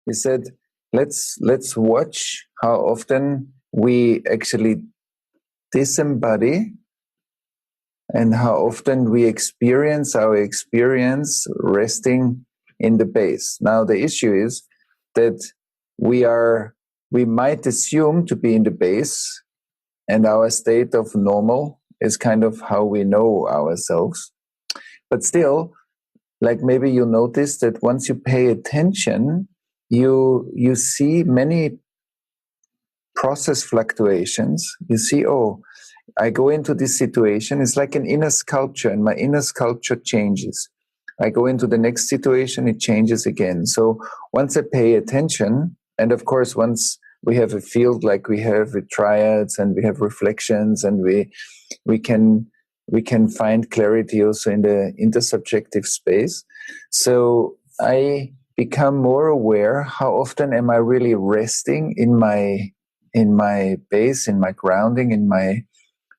he said, let's watch how often we actually disembody and how often we experience our experience resting in the base. Now the issue is that we might assume to be in the base, and our state of normal is kind of how we know ourselves. But still, like maybe you notice that once you pay attention, you see many process fluctuations. You see, oh, I go into this situation, it's like an inner sculpture, and my inner sculpture changes. I go into the next situation, it changes again. So once I pay attention, and of course, once we have a field like we have with triads and we have reflections, and we can find clarity also in the intersubjective space. So I become more aware how often am I really resting in my base, in my grounding, in my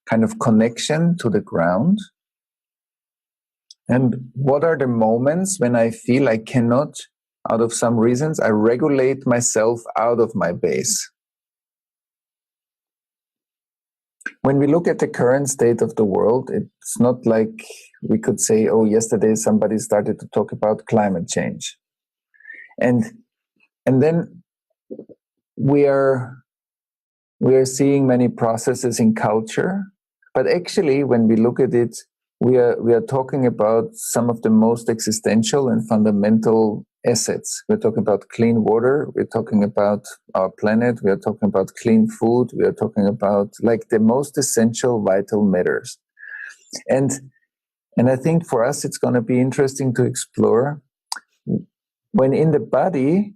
kind of connection to the ground. And what are the moments when I feel I cannot, out of some reasons, I regulate myself out of my base? When we look at the current state of the world, it's not like we could say, oh, yesterday somebody started to talk about climate change. And then we are seeing many processes in culture, but actually when we look at it, we are talking about some of the most existential and fundamental assets. We're talking about clean water, we're talking about our planet, we are talking about clean food, we are talking about like the most essential vital matters. And I think for us it's going to be interesting to explore when in the body,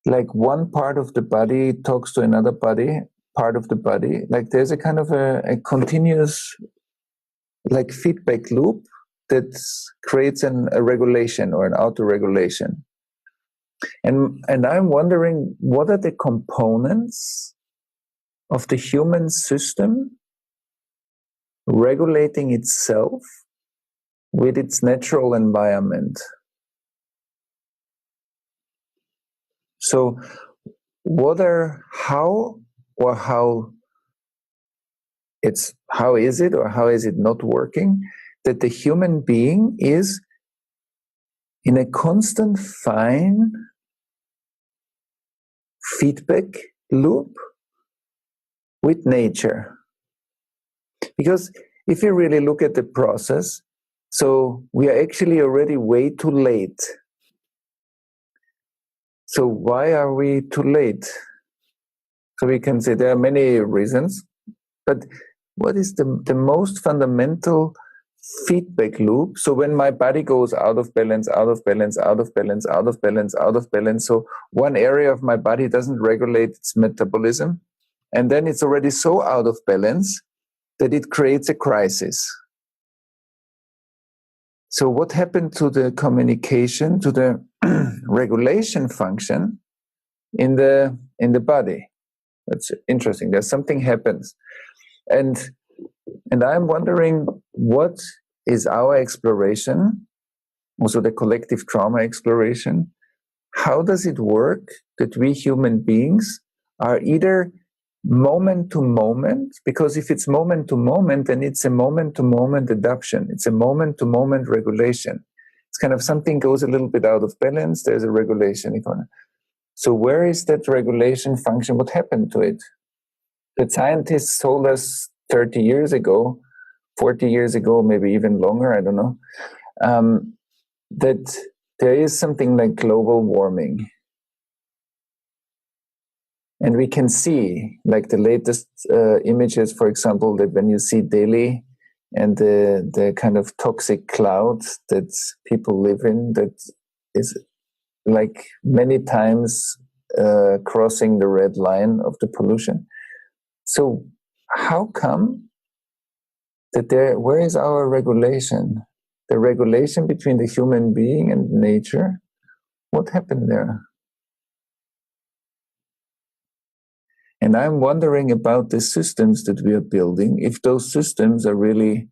like one part of the body talks to another part of the body, like there's a kind of a continuous like feedback loop that creates a regulation or an auto-regulation. And I'm wondering, what are the components of the human system regulating itself with its natural environment? So how is it not working that the human being is in a constant fine feedback loop with nature? Because if you really look at the process, so we are actually already way too late. So why are we too late? So we can say there are many reasons, but what is the most fundamental feedback loop? So when my body goes out of balance, out of balance, out of balance, out of balance, out of balance, so one area of my body doesn't regulate its metabolism, and then it's already so out of balance that it creates a crisis. So what happened to the communication, to the regulation function in the body? That's interesting. There's something happens. And I'm wondering, what is our exploration, also the collective trauma exploration? How does it work that we human beings are either moment to moment, because if it's moment to moment, then it's a moment to moment adaptation. It's a moment to moment regulation. It's kind of something goes a little bit out of balance, there's a regulation. So where is that regulation function? What happened to it? The scientists told us 30 years ago, 40 years ago, maybe even longer, I don't know, that there is something like global warming. And we can see, like the latest images, for example, that when you see Delhi and the kind of toxic cloud that people live in, that is like many times crossing the red line of the pollution. So how come that where is our regulation? The regulation between the human being and nature? What happened there? And I'm wondering about the systems that we are building, if those systems are really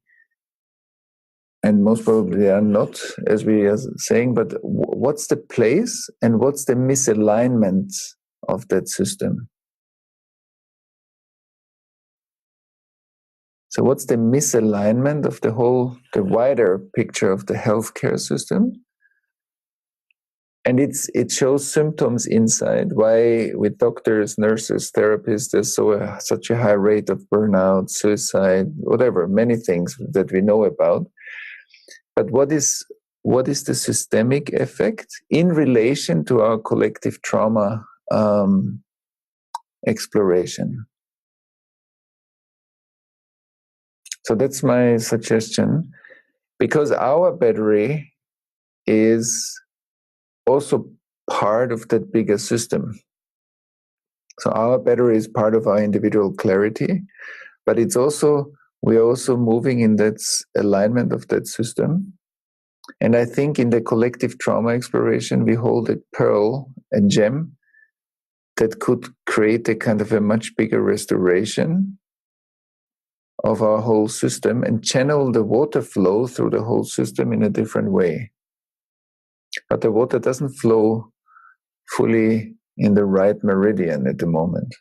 and most probably they are not, as we are saying, but what's the place and what's the misalignment of that system? So what's the misalignment of the wider picture of the healthcare system? And it shows symptoms inside, why with doctors, nurses, therapists, there's such a high rate of burnout, suicide, whatever, many things that we know about. But what is the systemic effect in relation to our collective trauma exploration? So that's my suggestion, because our battery is also part of that bigger system. So our battery is part of our individual clarity, but we're also moving in that alignment of that system. And I think in the collective trauma exploration, we hold a pearl, a gem, that could create a kind of a much bigger restoration of our whole system and channel the water flow through the whole system in a different way. But the water doesn't flow fully in the right meridian at the moment.